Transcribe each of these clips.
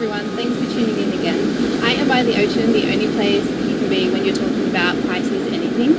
everyone, thanks for tuning in again. I am by the ocean, the only place you can be when you're talking about Pisces anything.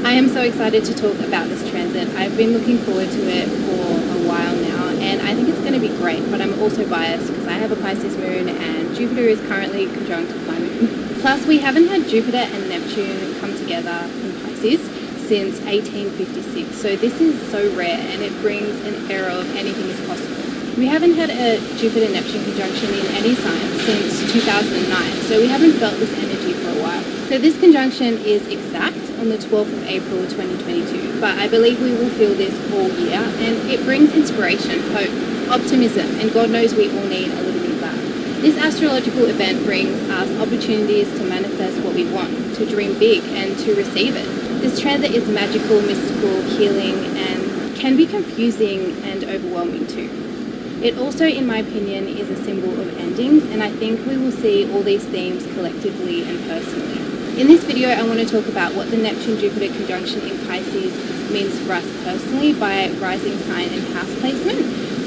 I am so excited to talk about this transit. I've been looking forward to it for a while now, and I think it's going to be great, but I'm also biased because I have a Pisces moon and Jupiter is currently conjunct my moon. Plus, we haven't had Jupiter and Neptune come together in Pisces since 1856, so this is so rare and it brings an air of anything is possible. We haven't had a Jupiter-Neptune conjunction in any sign since 2009, so we haven't felt this energy for a while. So this conjunction is exact on the 12th of April 2022, but I believe we will feel this all year, and it brings inspiration, hope, optimism, and God knows we all need a little bit of that. This astrological event brings us opportunities to manifest what we want, to dream big, and to receive it. This transit is magical, mystical, healing, and can be confusing and overwhelming too. It also, in my opinion, is a symbol of endings, and I think we will see all these themes collectively and personally. In this video, I want to talk about what the Neptune-Jupiter conjunction in Pisces means for us personally by rising sign and house placement,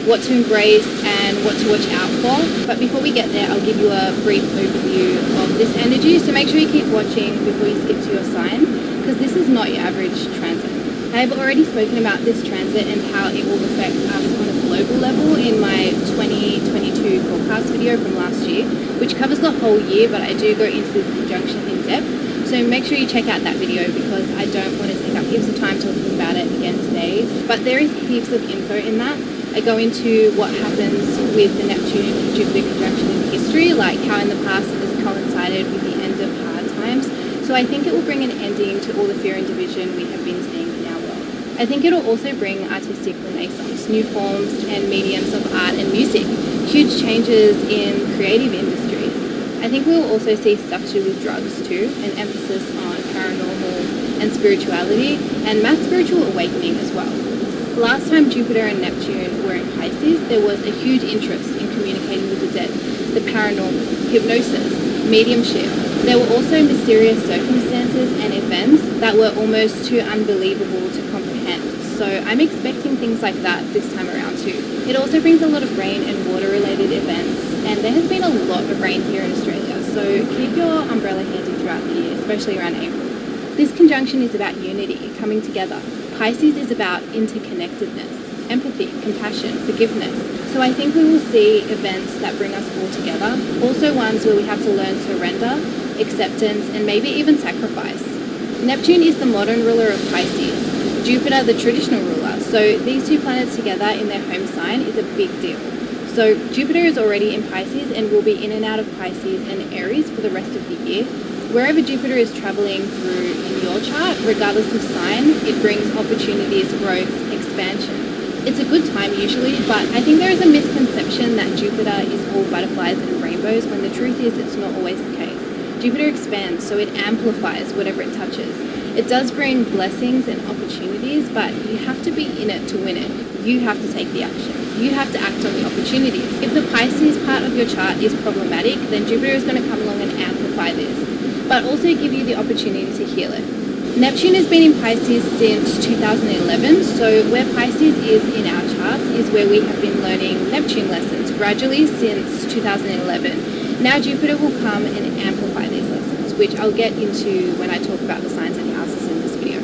what to embrace and what to watch out for. But before we get there, I'll give you a brief overview of this energy, so make sure you keep watching before you skip to your sign, because this is not your average transit. I have already spoken about this transit and how it will affect us on a global level in my 2022 forecast video from last year, which covers the whole year, but I do go into this conjunction in depth. So make sure you check out that video because I don't want to take up heaps of time talking about it again today. But there is heaps of info in that. I go into what happens with the Neptune-Jupiter conjunction in history, like how in the past it has coincided with the end of hard times. So I think it will bring an ending to all the fear and division we have been seeing in our world. I think it'll also bring artistic renaissance, new forms and mediums of art and music, huge changes in creative industries. I think we'll also see stuff to do with drugs too, an emphasis on paranormal and spirituality, and mass spiritual awakening as well. Last time Jupiter and Neptune were in Pisces, there was a huge interest in communicating with the dead, the paranormal, hypnosis, mediumship. There were also mysterious circumstances and events that were almost too unbelievable to comprehend. So I'm expecting things like that this time around too. It also brings a lot of rain and water related events, and there has been a lot of rain here in Australia, so keep your umbrella handy throughout the year, especially around April. This conjunction is about unity, coming together. Pisces is about interconnectedness, empathy, compassion, forgiveness. So I think we will see events that bring us all together, also ones where we have to learn surrender, acceptance, and maybe even sacrifice. Neptune is the modern ruler of Pisces, Jupiter the traditional ruler, so these two planets together in their home sign is a big deal. So Jupiter is already in Pisces and will be in and out of Pisces and Aries for the rest of the year. Wherever Jupiter is traveling through in your chart, regardless of sign, it brings opportunities, growth, expansion. It's a good time usually, but I think there is a misconception that Jupiter is all butterflies and rainbows when the truth is it's not always the case. Jupiter expands, so it amplifies whatever it touches. It does bring blessings and opportunities, but you have to be in it to win it. You have to take the action. You have to act on the opportunities. If the Pisces part of your chart is problematic, then Jupiter is going to come along and amplify this, but also give you the opportunity to heal it. Neptune has been in Pisces since 2011, so where Pisces is in our charts is where we have been learning Neptune lessons gradually since 2011. Now Jupiter will come and amplify these lessons, which I'll get into when I talk about the signs and houses in this video.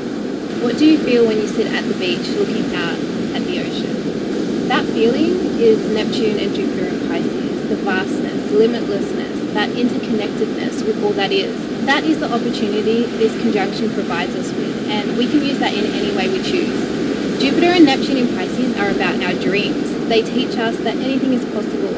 What do you feel when you sit at the beach looking out at the ocean? That feeling is Neptune and Jupiter in Pisces, the vastness, limitlessness, that interconnectedness with all that is. That is the opportunity this conjunction provides us with, and we can use that in any way we choose. Jupiter and Neptune in Pisces are about our dreams. They teach us that anything is possible.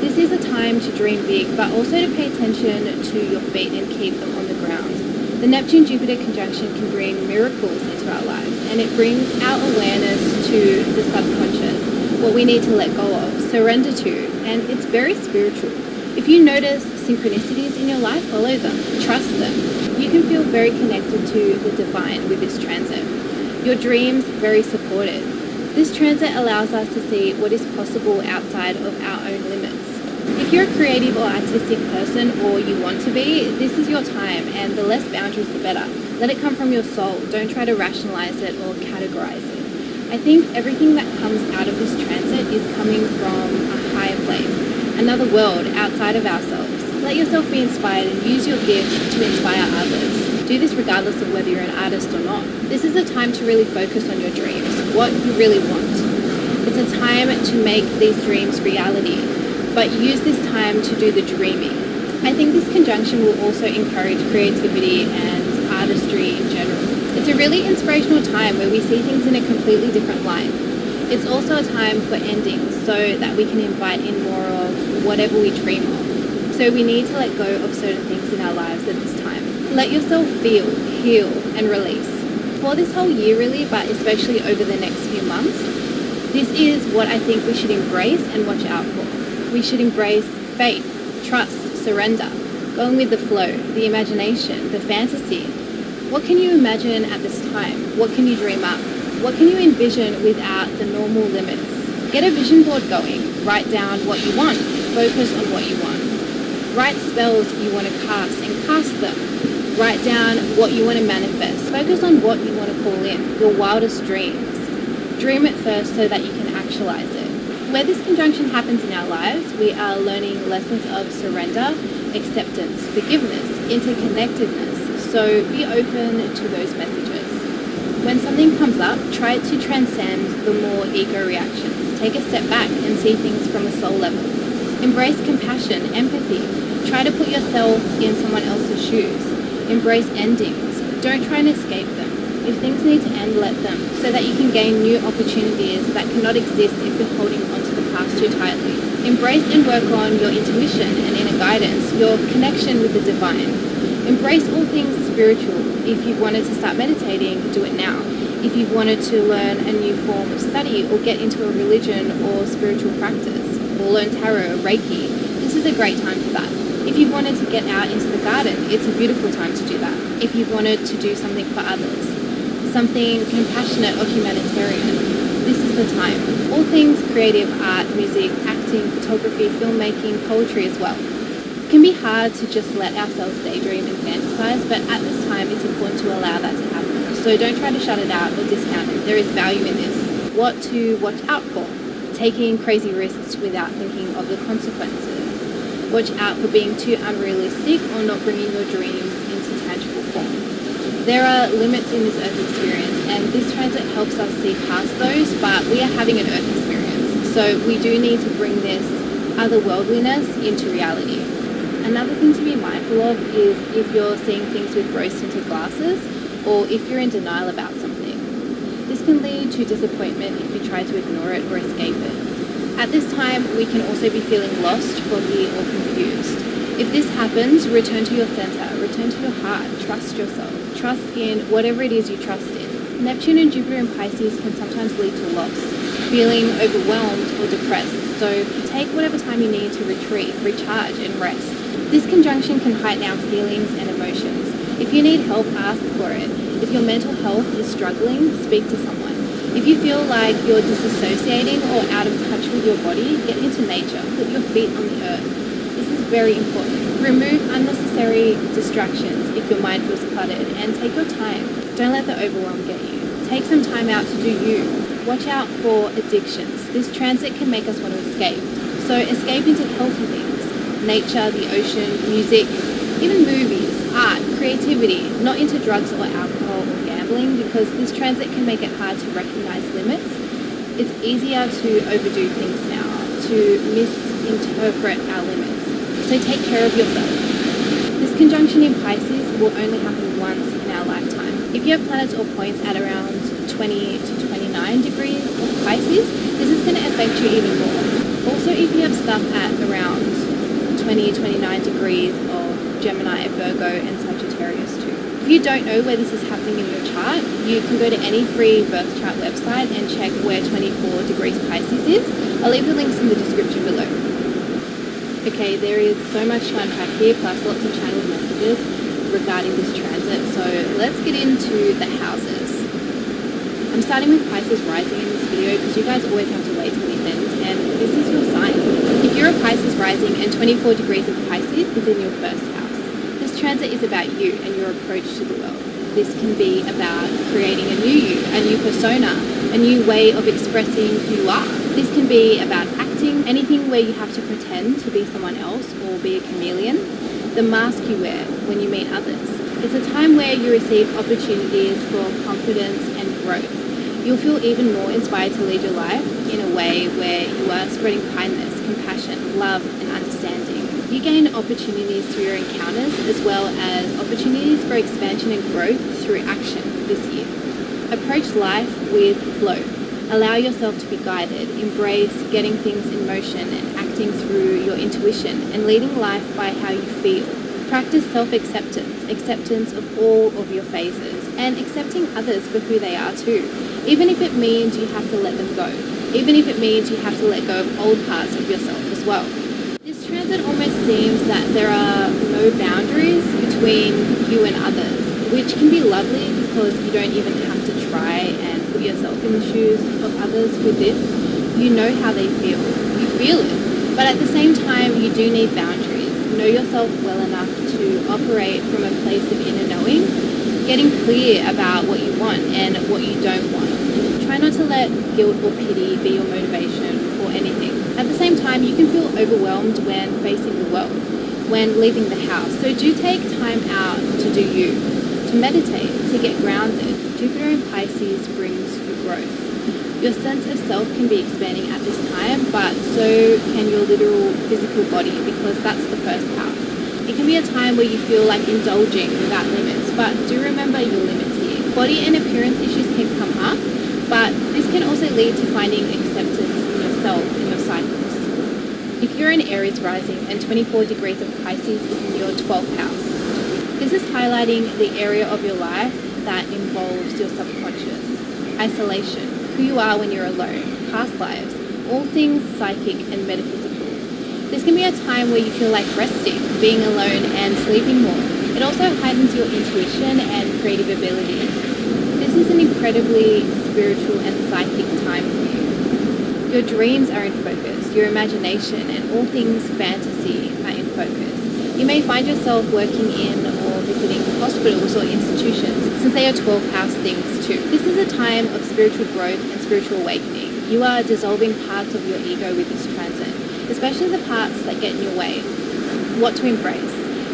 This is a time to dream big, but also to pay attention to your feet and keep them on the ground. The Neptune-Jupiter conjunction can bring miracles into our lives, and it brings our awareness to the subconscious, what we need to let go of, surrender to, and it's very spiritual. If you notice synchronicities in your life, follow them, trust them. You can feel very connected to the divine with this transit. Your dreams very supported. This transit allows us to see what is possible outside of our own limits. If you're a creative or artistic person, or you want to be, this is your time, and the less boundaries the better. Let it come from your soul. Don't try to rationalize it or categorize it. I think everything that comes out of this transit is coming from a higher place. another world outside of ourselves. Let yourself be inspired and use your gifts to inspire others. Do this regardless of whether you're an artist or not. This is a time to really focus on your dreams, what you really want. It's a time to make these dreams reality, but use this time to do the dreaming. I think this conjunction will also encourage creativity and artistry in general. It's a really inspirational time where we see things in a completely different light. It's also a time for endings so that we can invite in more of whatever we dream of. So we need to let go of certain things in our lives at this time. Let yourself feel, heal, and release. For this whole year really, but especially over the next few months, this is what I think we should embrace and watch out for. We should embrace faith, trust, surrender, going with the flow, the imagination, the fantasy. What can you imagine at this time? What can you dream up? What can you envision without the normal limits? Get a vision board going. Write down what you want. Focus on what you want. Write spells you want to cast and cast them. Write down what you want to manifest. Focus on what you want to call in, your wildest dreams. Dream it first so that you can actualize it. Where this conjunction happens in our lives, we are learning lessons of surrender, acceptance, forgiveness, interconnectedness. So be open to those messages. When something comes up, try to transcend the more ego reactions. Take a step back and see things from a soul level. Embrace compassion, empathy. Try to put yourself in someone else's shoes. Embrace endings. Don't try and escape them. If things need to end, let them, so that you can gain new opportunities that cannot exist if you're holding onto the past too tightly. Embrace and work on your intuition and inner guidance, your connection with the divine. Embrace all things spiritual. If you've wanted to start meditating, do it now. If you've wanted to learn a new form of study or get into a religion or spiritual practice, or learn tarot or Reiki, this is a great time for that. If you've wanted to get out into the garden, it's a beautiful time to do that. If you've wanted to do something for others, something compassionate or humanitarian, this is the time. All things creative, art, music, acting, photography, filmmaking, poetry as well. It can be hard to just let ourselves daydream and fantasize, but at this time it's important to allow that to happen. So don't try to shut it out or discount it. There is value in this. What to watch out for? Taking crazy risks without thinking of the consequences. Watch out for being too unrealistic or not bringing your dreams into tangible form. There are limits in this Earth experience, and this transit helps us see past those, but we are having an Earth experience. So we do need to bring this otherworldliness into reality. Another thing to be mindful of is if you're seeing things with rose-tinted glasses, or if you're in denial about something. This can lead to disappointment if you try to ignore it or escape it. At this time, we can also be feeling lost, foggy, or confused. If this happens, return to your center, return to your heart, trust yourself, trust in whatever it is you trust in. Neptune and Jupiter in Pisces can sometimes lead to loss, feeling overwhelmed or depressed, so take whatever time you need to retreat, recharge, and rest. This conjunction can heighten our feelings and emotions. If you need help, ask for it. If your mental health is struggling, speak to someone. If you feel like you're disassociating or out of touch with your body, get into nature, put your feet on the earth. This is very important. Remove unnecessary distractions if your mind feels cluttered, and take your time. Don't let the overwhelm get you. Take some time out to do you. Watch out for addictions. This transit can make us want to escape. So escape into healthy things. Nature, the ocean, music, even movies, art, creativity, not into drugs or alcohol or gambling, because this transit can make it hard to recognize limits. It's easier to overdo things now, to misinterpret our limits. So take care of yourself. This conjunction in Pisces will only happen once in our lifetime. If you have planets or points at around 20 to 29 degrees of Pisces, this is going to affect you even more. Also, if you have stuff at around 20 to 29 degrees of Gemini, Virgo, and Sagittarius too. If you don't know where this is happening in your chart, you can go to any free birth chart website and check where 24 degrees Pisces is. I'll leave the links in the description below. Okay, there is so much to unpack here, plus lots of channeled messages regarding this transit, so let's get into the houses. I'm starting with Pisces rising in this video because you guys always have to wait till the end, and this is your sign. If you're a Pisces rising and 24 degrees of Pisces is in your first house, this transit is about you and your approach to the world. This can be about creating a new you, a new persona, a new way of expressing who you are. This can be about acting accepting anything where you have to pretend to be someone else or be a chameleon, the mask you wear when you meet others. It's a time where you receive opportunities for confidence and growth. You'll feel even more inspired to lead your life in a way where you are spreading kindness, compassion, love, and understanding. You gain opportunities through your encounters as well as opportunities for expansion and growth through action this year. Approach life with flow. Allow yourself to be guided. Embrace getting things in motion and acting through your intuition and leading life by how you feel. Practice self-acceptance, acceptance of all of your phases, and accepting others for who they are too, even if it means you have to let them go, even if it means you have to let go of old parts of yourself as well. This transit almost seems that there are no boundaries between you and others, which can be lovely because you don't even have to try and put yourself in the shoes of others with this. You know how they feel. You feel it. But at the same time, you do need boundaries. Know yourself well enough to operate from a place of inner knowing, getting clear about what you want and what you don't want. Try not to let guilt or pity be your motivation for anything. At the same time, you can feel overwhelmed when facing the world, when leaving the house. So do take time out to do you, to meditate, to get grounded. Jupiter in Pisces brings you growth. Your sense of self can be expanding at this time, but so can your literal physical body, because that's the first house. It can be a time where you feel like indulging without limits, but do remember your limits here. Body and appearance issues can come up, but this can also lead to finding acceptance in yourself and your cycles. If you're an Aries rising and 24 degrees of Pisces is in your 12th house, this is highlighting the area of your life that involves your subconscious, isolation, who you are when you're alone, past lives, all things psychic and metaphysical. This can be a time where you feel like resting, being alone and sleeping more. It also heightens your intuition and creative abilities. This is an incredibly spiritual and psychic time for you. Your dreams are in focus, your imagination and all things fantasy are in focus. You may find yourself working in or visiting hospitals or institutions, since they are 12th house things too. This is a time of spiritual growth and spiritual awakening. You are dissolving parts of your ego with this transit, especially the parts that get in your way. What to embrace.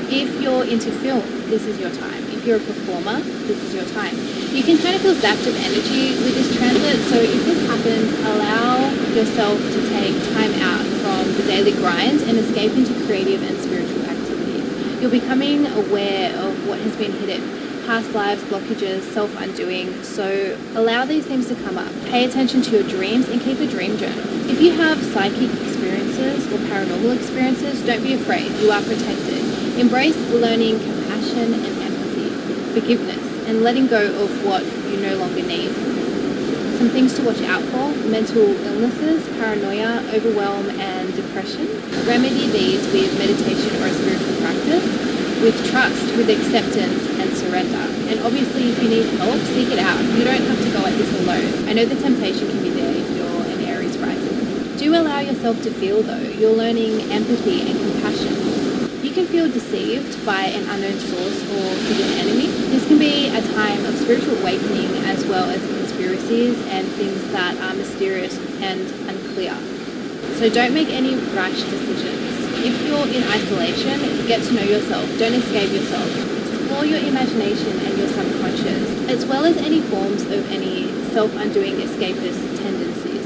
If you're into film, this is your time. If you're a performer, this is your time. You can kind of feel zapped of energy with this transit, so if this happens, allow yourself to take time out from the daily grind and escape into creative and spiritual activities. You're becoming aware of what has been hidden, past lives, blockages, self-undoing, so allow these things to come up. Pay attention to your dreams and keep a dream journal. If you have psychic experiences or paranormal experiences, don't be afraid, you are protected. Embrace learning compassion and empathy, forgiveness, and letting go of what you no longer need. Some things to watch out for: mental illnesses, paranoia, overwhelm, and depression. Remedy these with meditation or a spiritual practice, with trust, with acceptance and surrender. And obviously, if you need help, seek it out. You don't have to go at this alone. I know the temptation can be there if you're an Aries rising. Do allow yourself to feel though. You're learning empathy and compassion. You can feel deceived by an unknown source or hidden enemy. This can be a time of spiritual awakening as well as conspiracies and things that are mysterious and unclear. So don't make any rash decisions. If you're in isolation, get to know yourself. Don't escape yourself. Explore your imagination and your subconscious, as well as any forms of any self-undoing escapist tendencies.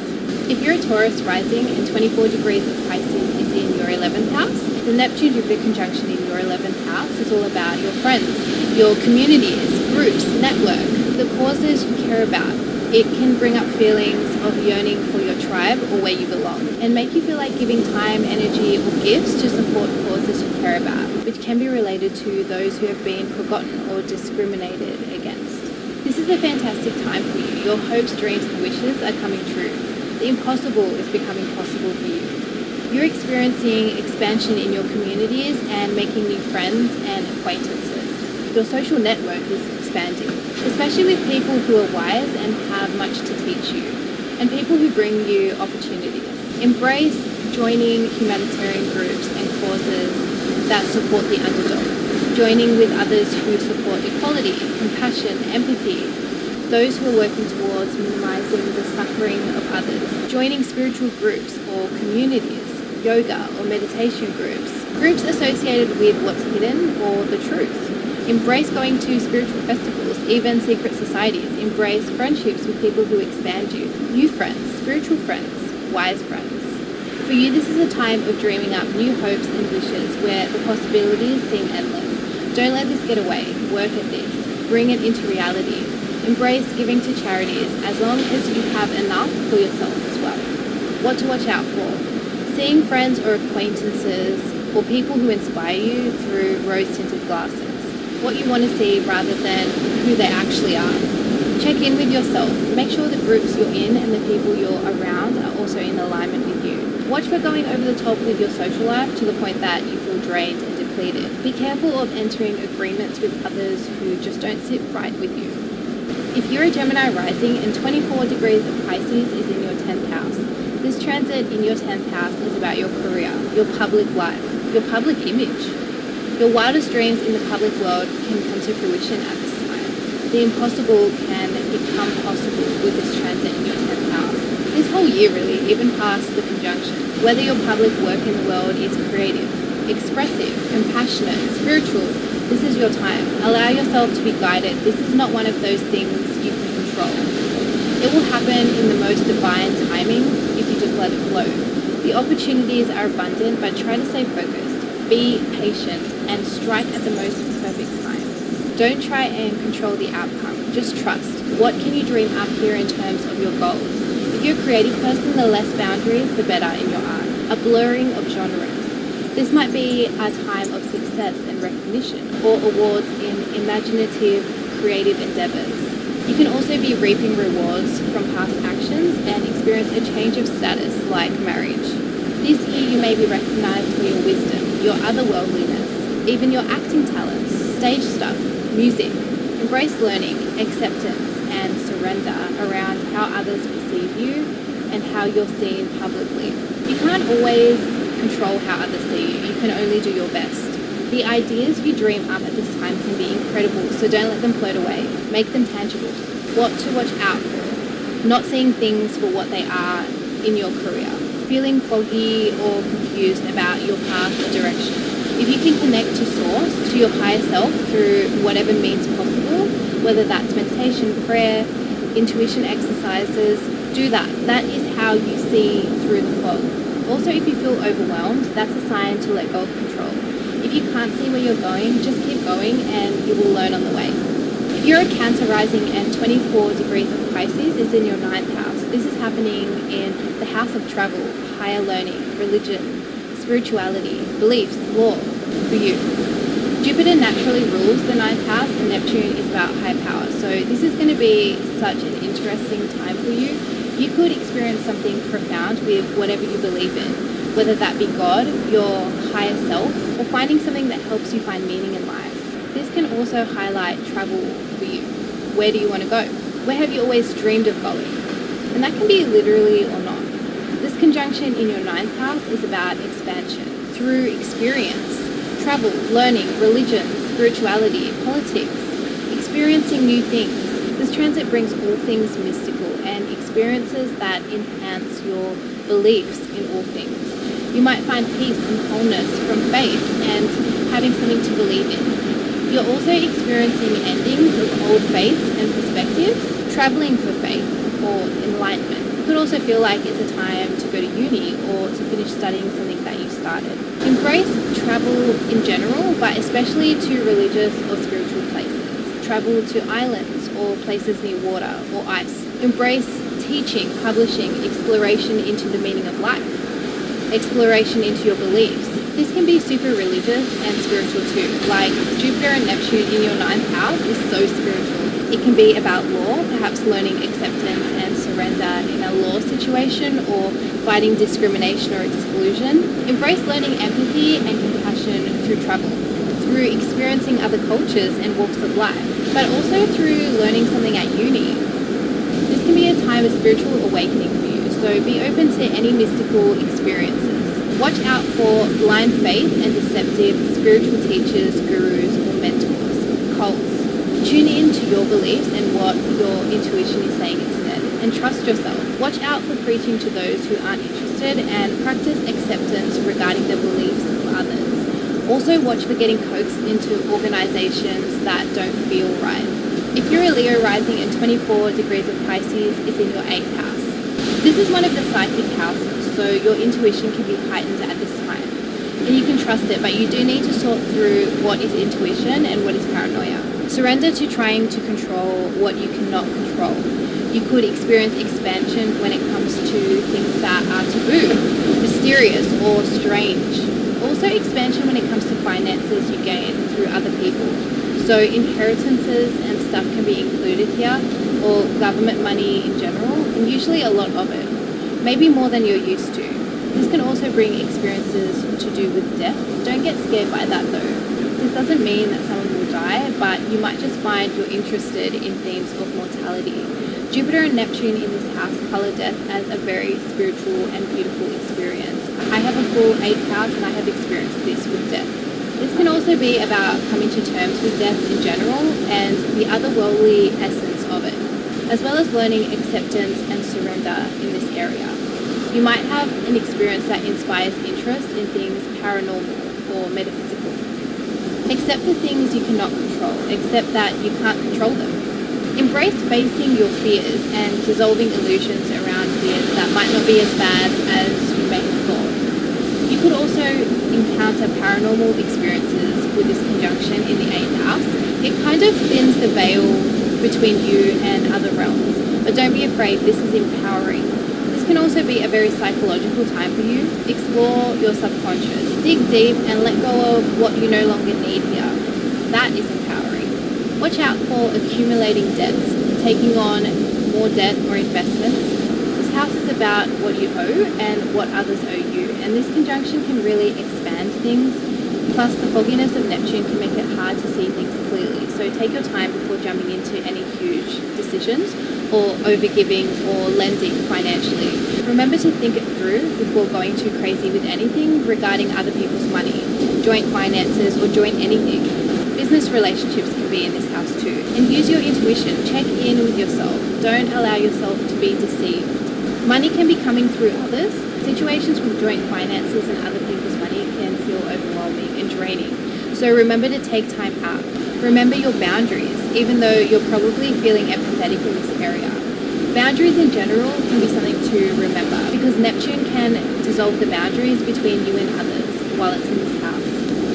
If you're a Taurus rising and 24 degrees of Pisces is in your 11th house, the Neptune and Jupiter conjunction in your 11th house is all about your friends, your communities, groups, network, the causes you care about. It can bring up feelings of yearning for your tribe or where you belong, and make you feel like giving time, energy, or gifts to support causes you care about, which can be related to those who have been forgotten or discriminated against. This is a fantastic time for you. Your hopes, dreams, and wishes are coming true. The impossible is becoming possible for you. You're experiencing expansion in your communities and making new friends and acquaintances. Your social network is expanding, especially with people who are wise and have much to teach you, and people who bring you opportunities. Embrace joining humanitarian groups and causes that support the underdog, joining with others who support equality, compassion, empathy. those who are working towards minimizing the suffering of others, joining spiritual groups or communities, yoga or meditation groups associated with what's hidden or the truth. Embrace going to spiritual festivals, even secret societies. Embrace friendships with people who expand you. New friends, spiritual friends, wise friends. For you, this is a time of dreaming up new hopes and wishes where the possibilities seem endless. Don't let this get away. Work at this. Bring it into reality. Embrace giving to charities as long as you have enough for yourself as well. What to watch out for? Seeing friends or acquaintances or people who inspire you through rose-tinted glasses. What you want to see rather than who they actually are. Check in with yourself. Make sure the groups you're in and the people you're around are also in alignment with you. Watch for going over the top with your social life to the point that you feel drained and depleted. Be careful of entering agreements with others who just don't sit right with you. If you're a Gemini rising and 24 degrees of Pisces is in your 10th house, this transit in your 10th house is about your career, your public life, your public image. Your wildest dreams in the public world can come to fruition at this time. The impossible can become possible with this transit in your 10th house. This whole year really, even past the conjunction. Whether your public work in the world is creative, expressive, compassionate, spiritual, this is your time. Allow yourself to be guided. This is not one of those things you can control. It will happen in the most divine timing if you just let it flow. The opportunities are abundant, but try to stay focused. Be patient and strike at the most perfect time. Don't try and control the outcome. Just trust. What can you dream up here in terms of your goals? If you're a creative person, the less boundaries, the better in your art. A blurring of genres. This might be a time of success and recognition, or awards in imaginative, creative endeavors. You can also be reaping rewards from past actions and experience a change of status, like marriage. This year you may be recognized for your wisdom, your otherworldliness, even your acting talents, stage stuff, music. Embrace learning, acceptance, and surrender around how others perceive you and how you're seen publicly. You can't always control how others see you. You can only do your best. The ideas you dream up at this time can be incredible, so don't let them float away. Make them tangible. What to watch out for. Not seeing things for what they are in your career. Feeling foggy or confused about your path or direction. If you can connect to source, to your higher self through whatever means possible, whether that's meditation, prayer, intuition exercises, do that. That is how you see through the fog. Also, if you feel overwhelmed, that's a sign to let go of control. If you can't see where you're going, just keep going and you will learn on the way. If you're a Cancer rising and 24 degrees of Pisces is in your 9th house, this is happening in the house of travel, higher learning, religion, spirituality, beliefs, law for you. Jupiter naturally rules the 9th house and Neptune is about high power. So this is going to be such an interesting time for you. You could experience something profound with whatever you believe in, whether that be God, your higher self, or finding something that helps you find meaning in life. This can also highlight travel for you. Where do you want to go? Where have you always dreamed of going? And that can be literally or not. This conjunction in your 9th house is about expansion through experience, travel, learning, religion, spirituality, politics, experiencing new things. This transit brings all things mystical and experiences that enhance your beliefs in all things. You might find peace and wholeness from faith and having something to believe in. You're also experiencing endings of old faiths and perspectives, traveling for faith or enlightenment. It could also feel like it's a time to go to uni or to finish studying something that you started. Embrace travel in general, but especially to religious or spiritual places. Travel to islands or places near water or ice. Embrace teaching, publishing, exploration into the meaning of life, exploration into your beliefs. This can be super religious and spiritual too, like Jupiter and Neptune in your 9th house is so spiritual. It can be about law, perhaps learning acceptance and surrender in a law situation or fighting discrimination or exclusion. Embrace learning empathy and compassion through travel, through experiencing other cultures and walks of life, but also through learning something at uni. This can be a time of spiritual awakening for you, so be open to any mystical experiences. Watch out for blind faith and deceptive spiritual teachers, gurus, or mentors, cults. Tune in to your beliefs and what your intuition is saying instead, and trust yourself. Watch out for preaching to those who aren't interested, and practice acceptance regarding the beliefs of others. Also watch for getting coaxed into organizations that don't feel right. If you're a Leo rising and 24 degrees of Pisces is in your 8th house. This is one of the psychic houses, so your intuition can be heightened at this time. And you can trust it, but you do need to sort through what is intuition and what is paranoia. Surrender to trying to control what you cannot control. You could experience expansion when it comes to things that are taboo, mysterious, or strange. Also expansion when it comes to finances you gain through other people. So inheritances and stuff can be included here, or government money in general, and usually a lot of it. Maybe more than you're used to. This can also bring experiences to do with death. Don't get scared by that though. This doesn't mean that someone will die, but you might just find you're interested in themes of mortality. Jupiter and Neptune in this house color death as a very spiritual and beautiful experience. I have a full 8th house and I have experienced this with death. This can also be about coming to terms with death in general and the otherworldly essence of it, as well as learning acceptance and surrender in this area. You might have an experience that inspires interest in things paranormal or metaphysical. Accept the things you cannot control, accept that you can't control them. Embrace facing your fears and dissolving illusions around fears that might not be as bad as you may have thought. You could also encounter paranormal experiences with this conjunction in the 8th house. It kind of thins the veil between you and other realms, but don't be afraid, this is empowering. This can also be a very psychological time for you. Explore your subconscious, dig deep and let go of what you no longer need here. That is empowering. Watch out for accumulating debts, taking on more debt or investments. This house is about what you owe and what others owe you, and this conjunction can really expand things. Plus, the fogginess of Neptune can make it hard to see things clearly, so take your time before jumping into any huge decisions or overgiving or lending financially. Remember to think it through before going too crazy with anything regarding other people's money, joint finances, or joint anything. Business relationships can be in this house too. And use your intuition. Check in with yourself. Don't allow yourself to be deceived. Money can be coming through others. Situations with joint finances and other people's money can feel overwhelming and draining. So remember to take time out. Remember your boundaries, even though you're probably feeling empathetic in this area. Boundaries in general can be something to remember, because Neptune can dissolve the boundaries between you and others while it's in this house.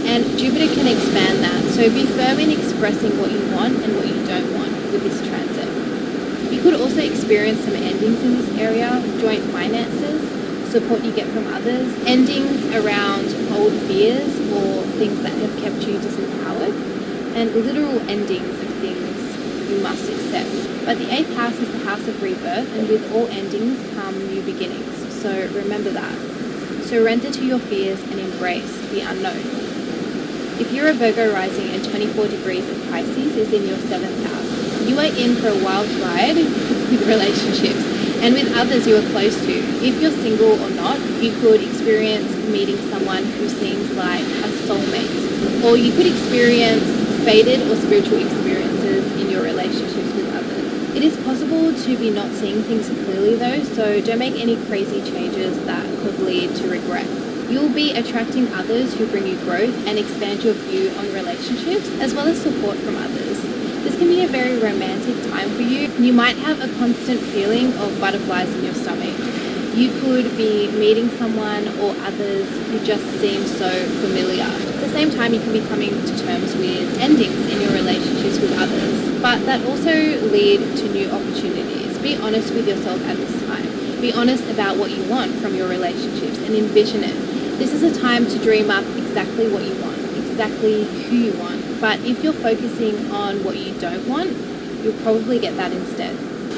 And Jupiter can expand that, so be firm in expressing what you want and what you don't want with this transit. You could also experience some endings in this area, joint finances, support you get from others, endings around old fears or things that have kept you disempowered, and literal endings of things you must accept. But the 8th house is the house of rebirth, and with all endings come new beginnings, so remember that. Surrender to your fears and embrace the unknown. If you're a Virgo rising and 24 degrees of Pisces is in your 7th house, you are in for a wild ride with relationships and with others you are close to. If you're single or not, you could experience meeting someone who seems like a soulmate, or you could experience faded or spiritual experiences in your relationships with others. It is possible to be not seeing things clearly though, so don't make any crazy changes that could lead to regret. You'll be attracting others who bring you growth and expand your view on relationships, as well as support from others. This can be a very romantic time for you. You might have a constant feeling of butterflies in your stomach. You could be meeting someone or others who just seem so familiar. At the same time, you can be coming to terms with endings in your relationships with others, but that also lead to new opportunities. Be honest with yourself at this time. Be honest about what you want from your relationships and envision it. This is a time to dream up exactly what you want, exactly who you want. But if you're focusing on what you don't want, you'll probably get that instead.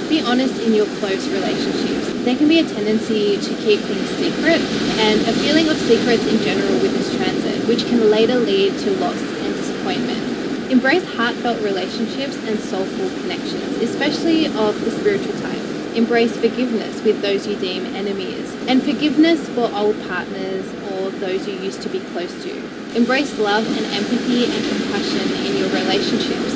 Be honest in your close relationships. There can be a tendency to keep things secret and a feeling of secrets in general with this transit, which can later lead to loss and disappointment. Embrace heartfelt relationships and soulful connections, especially of the spiritual type. Embrace forgiveness with those you deem enemies, and forgiveness for old partners or those you used to be close to. Embrace love and empathy and compassion in your relationships.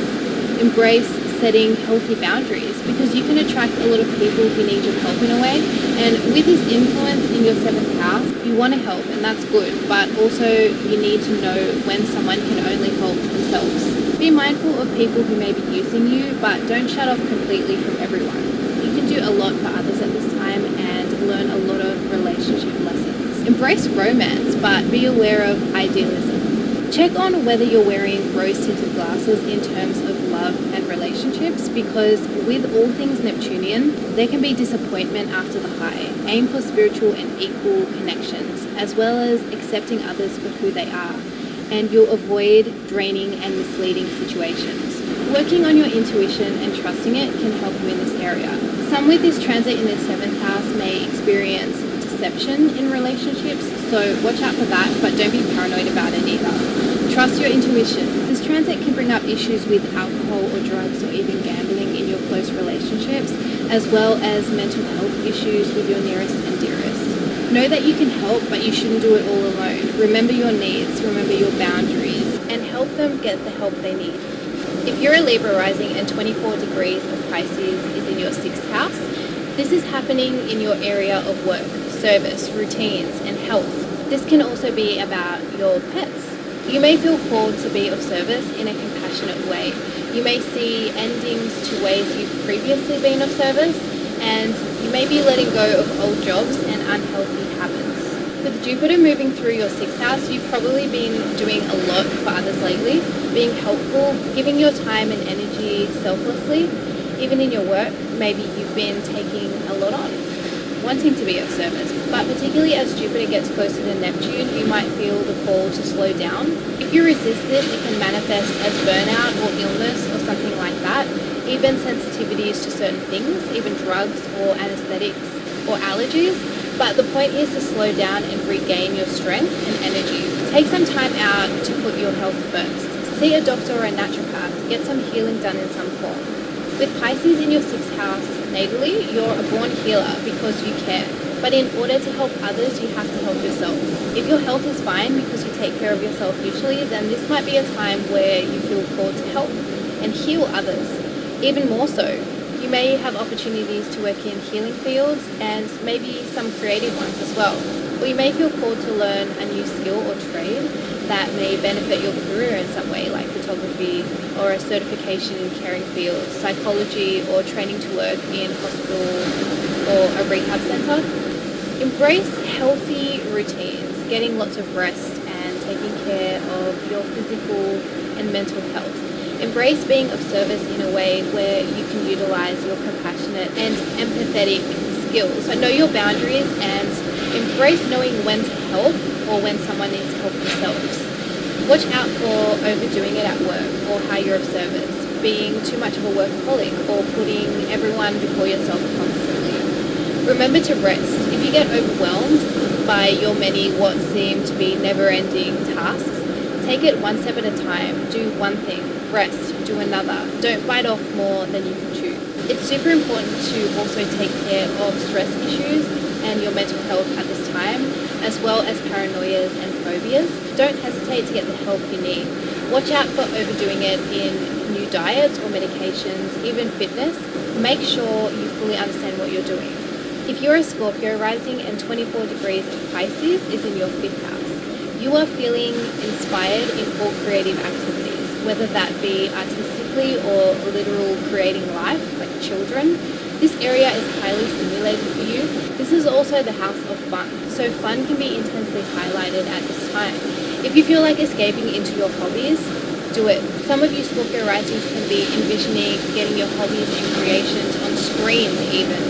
Embrace setting healthy boundaries, because you can attract a lot of people who need your help in a way. And with this influence in your 7th house, you want to help, and that's good, but also you need to know when someone can only help themselves. Be mindful of people who may be using you, but don't shut off completely from everyone. You can do a lot for others at this time and learn a lot of relationship lessons. Embrace romance, but be aware of idealism. Check on whether you're wearing rose-tinted glasses in terms of love and relationships, because with all things Neptunian, there can be disappointment after the high. Aim for spiritual and equal connections, as well as accepting others for who they are, and you'll avoid draining and misleading situations. Working on your intuition and trusting it can help you in this area. Some with this transit in their 7th house may experience deception in relationships, so watch out for that, but don't be paranoid about it either. Trust your intuition. This transit can bring up issues with alcohol or drugs, or even gambling in your close relationships, as well as mental health issues with your nearest and dearest. Know that you can help, but you shouldn't do it all alone. Remember your needs, remember your boundaries, and help them get the help they need. If you're a Libra rising and 24 degrees of Pisces is in your 6th house, this is happening in your area of work, service, routines, and health. This can also be about your pets. You may feel called to be of service in a compassionate way. You may see endings to ways you've previously been of service, and you may be letting go of old jobs and unhealthy habits. With Jupiter moving through your 6th house, you've probably been doing a lot for others lately, being helpful, giving your time and energy selflessly. Even in your work, maybe you've been taking a lot on, wanting to be of service. But particularly as Jupiter gets closer to Neptune, you might feel the call to slow down. If you resist this, it can manifest as burnout or illness or something like that. Even sensitivities to certain things, even drugs or anesthetics or allergies. But the point is to slow down and regain your strength and energy. Take some time out to put your health first. See a doctor or a naturopath. Get some healing done in some form. With Pisces in your 6th house natally, you're a born healer because you care. But in order to help others, you have to help yourself. If your health is fine because you take care of yourself usually, then this might be a time where you feel called to help and heal others. Even more so, you may have opportunities to work in healing fields and maybe some creative ones as well. Or you may feel called to learn a new skill or trade that may benefit your career in some way, like photography or a certification in caring fields, psychology, or training to work in hospital or a rehab center. Embrace healthy routines, getting lots of rest and taking care of your physical and mental health. Embrace being of service in a way where you can utilize your compassionate and empathetic skills. So know your boundaries and embrace knowing when to help or when someone needs to help themselves. Watch out for overdoing it at work or how you're of service, being too much of a workaholic or putting everyone before yourself constantly. Remember to rest. If you get overwhelmed by your many what seem to be never-ending tasks, take it one step at a time. Do one thing, rest, do another. Don't bite off more than you can chew. It's super important to also take care of stress issues and your mental health at this time, as well as paranoias and phobias. Don't hesitate to get the help you need. Watch out for overdoing it in new diets or medications, even fitness. Make sure you fully understand what you're doing. If you're a Scorpio rising and 24 degrees of Pisces is in your 5th house, you are feeling inspired in all creative activities, whether that be artistically or literal creating life, like children. This area is highly stimulated for you. This is also the house of fun, so fun can be intensely highlighted at this time. If you feel like escaping into your hobbies, do it. Some of you Scorpio risings can be envisioning getting your hobbies and creations on screen even,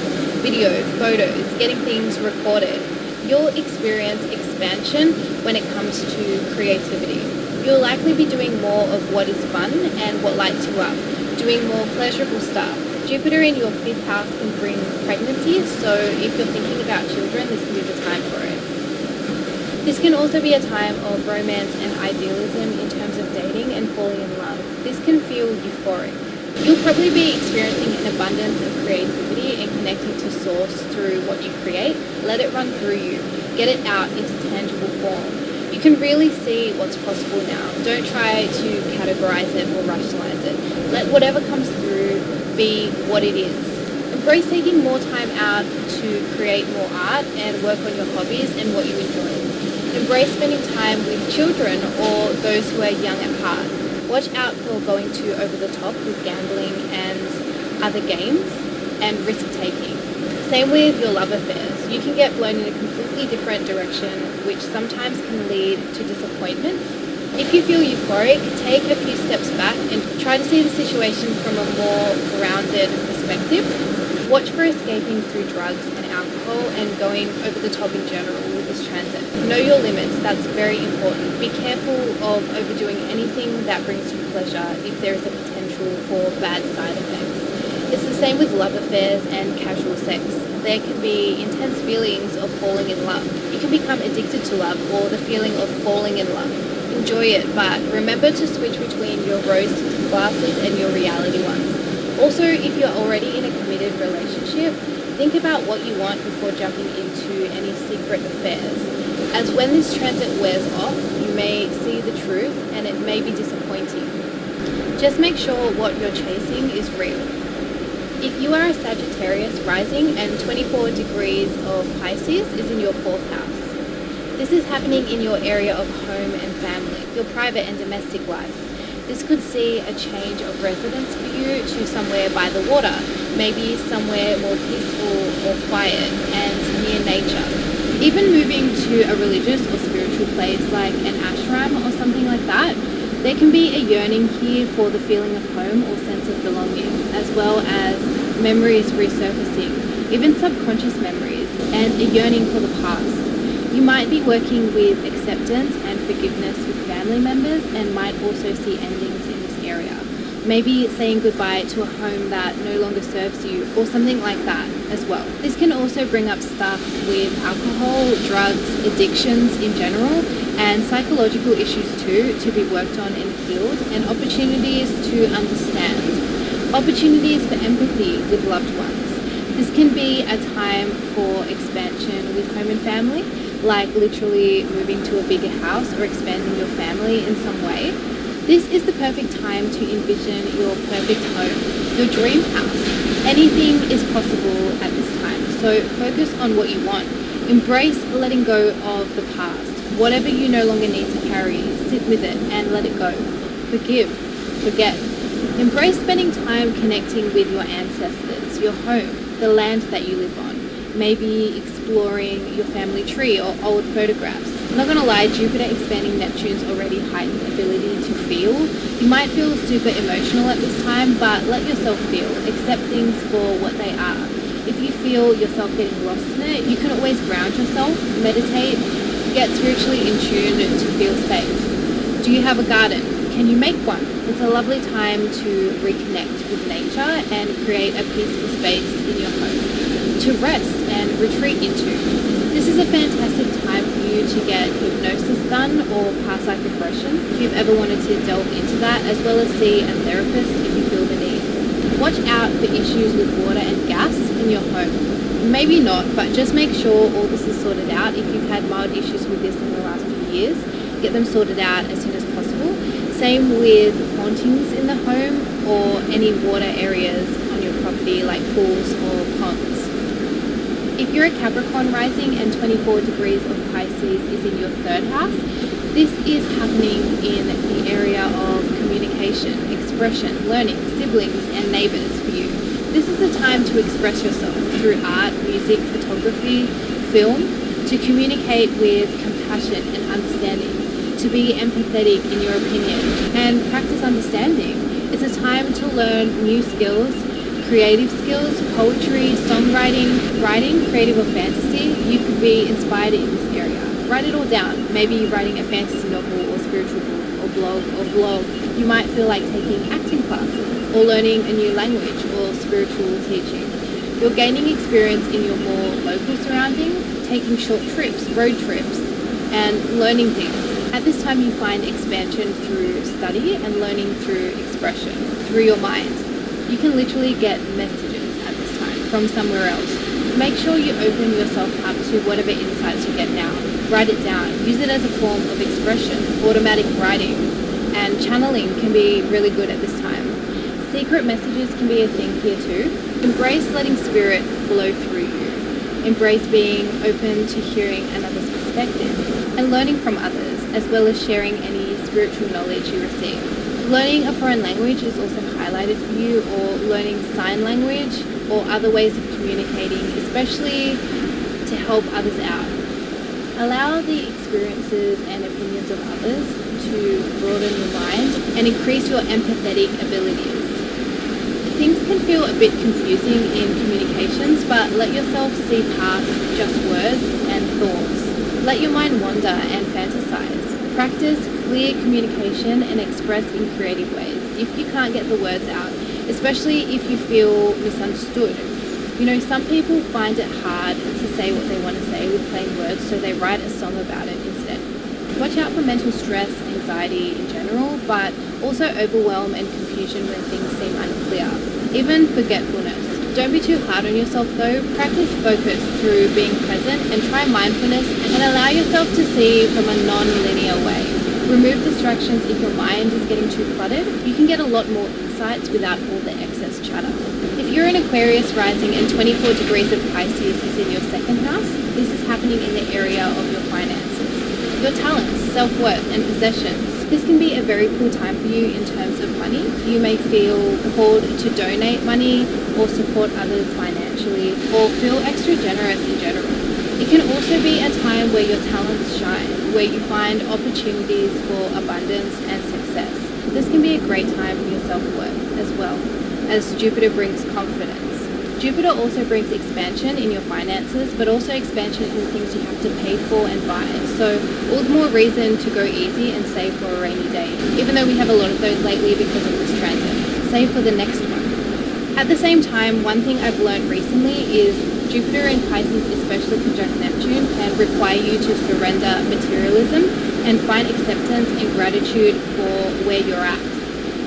video, photos, getting things recorded. You'll experience expansion when it comes to creativity. You'll likely be doing more of what is fun and what lights you up, doing more pleasurable stuff. Jupiter in your 5th house can bring pregnancy, so if you're thinking about children, this can be the time for it. This can also be a time of romance and idealism in terms of dating and falling in love. This can feel euphoric. You'll probably be experiencing an abundance of creativity and connecting to source through what you create. Let it run through you. Get it out into tangible form. You can really see what's possible now. Don't try to categorize it or rationalize it. Let whatever comes through be what it is. Embrace taking more time out to create more art and work on your hobbies and what you enjoy. Embrace spending time with children or those who are young at heart. Watch out for going too over the top with gambling and other games and risk-taking. Same with your love affairs. You can get blown in a completely different direction, which sometimes can lead to disappointment. If you feel euphoric, take a few steps back and try to see the situation from a more grounded perspective. Watch for escaping through drugs and alcohol and going over the top in general with this transit. Know your limits, that's very important. Be careful of overdoing anything that brings you pleasure if there is a potential for bad side effects. It's the same with love affairs and casual sex. There can be intense feelings of falling in love. You can become addicted to love or the feeling of falling in love. Enjoy it, but remember to switch between your rose-tinted glasses and your reality ones. Also, if you're already in a committed relationship, think about what you want before jumping into any secret affairs. As when this transit wears off, you may see the truth and it may be disappointing. Just make sure what you're chasing is real. If you are a Sagittarius rising and 24 degrees of Pisces is in your 4th house, this is happening in your area of home and family, your private and domestic life. This could see a change of residence for you to somewhere by the water, maybe somewhere more peaceful or quiet and near nature. Even moving to a religious or spiritual place like an ashram or something like that, there can be a yearning here for the feeling of home or sense of belonging, as well as memories resurfacing, even subconscious memories, and a yearning for the past. You might be working with acceptance and forgiveness with family members and might also see endings in this area. Maybe saying goodbye to a home that no longer serves you or something like that as well. This can also bring up stuff with alcohol, drugs, addictions in general, and psychological issues too to be worked on and healed, and opportunities to understand. Opportunities for empathy with loved ones. This can be a time for expansion with home and family, like literally moving to a bigger house or expanding your family in some way. This is the perfect time to envision your perfect home, your dream house. Anything is possible at this time, so focus on what you want. Embrace letting go of the past. Whatever you no longer need to carry, sit with it and let it go. Forgive, forget. Embrace spending time connecting with your ancestors, your home, the land that you live on. Maybe exploring your family tree or old photographs. I'm not gonna lie, Jupiter expanding Neptune's already heightened ability to feel. You might feel super emotional at this time, but let yourself feel. Accept things for what they are. If you feel yourself getting lost in it, you can always ground yourself, meditate, get spiritually in tune to feel safe. Do you have a garden? Can you make one? It's a lovely time to reconnect with nature and create a peaceful space in your home to rest and retreat into. This is a fantastic time for you to get hypnosis done or past life regression if you've ever wanted to delve into that, as well as see a therapist if you feel the need. Watch out for issues with water and gas in your home. Maybe not, but just make sure all this is sorted out. If you've had mild issues with this in the last few years, get them sorted out as soon as possible. Same with hauntings in the home or any water areas on your property like pools or ponds. If you're a Capricorn rising and 24 degrees of Pisces is in your 3rd house, this is happening in the area of communication, expression, learning, siblings and neighbours for you. This is the time to express yourself through art, music, photography, film, to communicate with compassion and understanding, to be empathetic in your opinions and practice understanding. It's a time to learn new skills, creative skills, poetry, songwriting, writing, creative or fantasy. You could be inspired in this area. Write it all down. Maybe you're writing a fantasy novel or spiritual book or blog or vlog. You might feel like taking acting classes or learning a new language or spiritual teaching. You're gaining experience in your more local surroundings, taking short trips, road trips, and learning things. At this time you find expansion through study and learning through expression, through your mind. You can literally get messages at this time from somewhere else. Make sure you open yourself up to whatever insights you get now. Write it down. Use it as a form of expression. Automatic writing and channeling can be really good at this time. Secret messages can be a thing here too. Embrace letting spirit flow through you. Embrace being open to hearing another's perspective and learning from others, as well as sharing any spiritual knowledge you receive. Learning a foreign language is also highlighted for you, or learning sign language or other ways of communicating, especially to help others out. Allow the experiences and opinions of others to broaden your mind and increase your empathetic abilities. Things can feel a bit confusing in communications, but let yourself see past just words and thoughts. Let your mind wander and fantasize. Practice clear communication and express in creative ways if you can't get the words out, especially if you feel misunderstood. You know, some people find it hard to say what they want to say with plain words, so they write a song about it instead. Watch out for mental stress, anxiety in general, but also overwhelm and confusion when things seem unclear, even forgetfulness. Don't be too hard on yourself though. Practice focus through being present and try mindfulness and allow yourself to see from a non-linear way. Remove distractions if your mind is getting too cluttered. You can get a lot more insights without all the excess chatter. If you're in Aquarius rising and 24 degrees of Pisces is in your second house, this is happening in the area of your finances, your talents, self-worth and possessions. This can be a very cool time for you in terms of money. You may feel called to donate money or support others financially, or feel extra generous in general. It can also be a time where your talents shine, where you find opportunities for abundance and success. This can be a great time for your self-worth as well, as Jupiter brings confidence. Jupiter also brings expansion in your finances, but also expansion in things you have to pay for and buy. So all the more reason to go easy and save for a rainy day, even though we have a lot of those lately because of this transit. Save for the next one. At the same time, one thing I've learned recently is Jupiter in Pisces, especially conjunct Neptune, can require you to surrender materialism and find acceptance and gratitude for where you're at.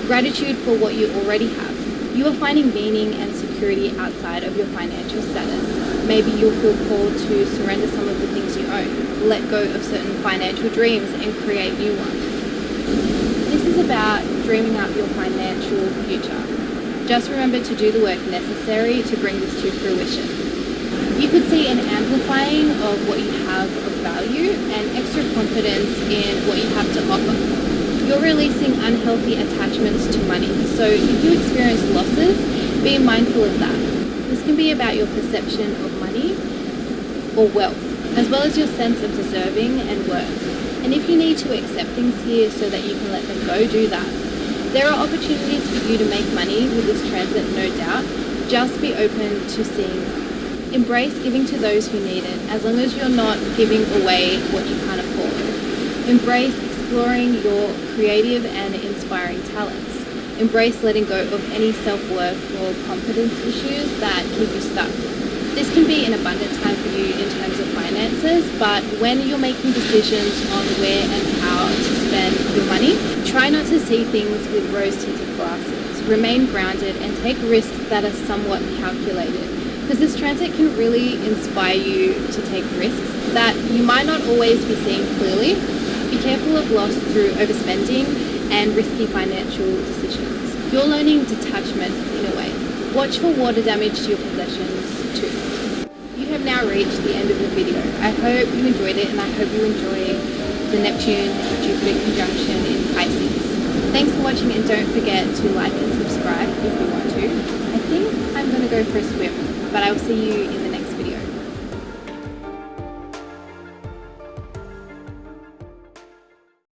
Gratitude for what you already have. You are finding meaning and security outside of your financial status. Maybe you'll feel called to surrender some of the things you own, let go of certain financial dreams and create new ones. This is about dreaming up your financial future. Just remember to do the work necessary to bring this to fruition. You could see an amplifying of what you have of value and extra confidence in what you have to offer. You're releasing unhealthy attachments to money, so if you experience losses, be mindful of that. This can be about your perception of money or wealth, as well as your sense of deserving and worth. And if you need to accept things here so that you can let them go, do that. There are opportunities for you to make money with this transit, no doubt. Just be open to seeing them. Embrace giving to those who need it, as long as you're not giving away what you can't afford. Embrace exploring your creative and inspiring talents. Embrace letting go of any self-worth or confidence issues that keep you stuck. This can be an abundant time for you in terms of finances, but when you're making decisions on where and how to spend your money, try not to see things with rose-tinted glasses. Remain grounded and take risks that are somewhat calculated, because this transit can really inspire you to take risks that you might not always be seeing clearly. Be careful of loss through overspending and risky financial decisions. You're learning detachment in a way. Watch for water damage to your possessions too. You have now reached the end of the video. I hope you enjoyed it, and I hope you enjoy the Neptune and Jupiter conjunction in Pisces. Thanks for watching, and don't forget to like and subscribe if you want to. I think I'm going to go for a swim, but I will see you in the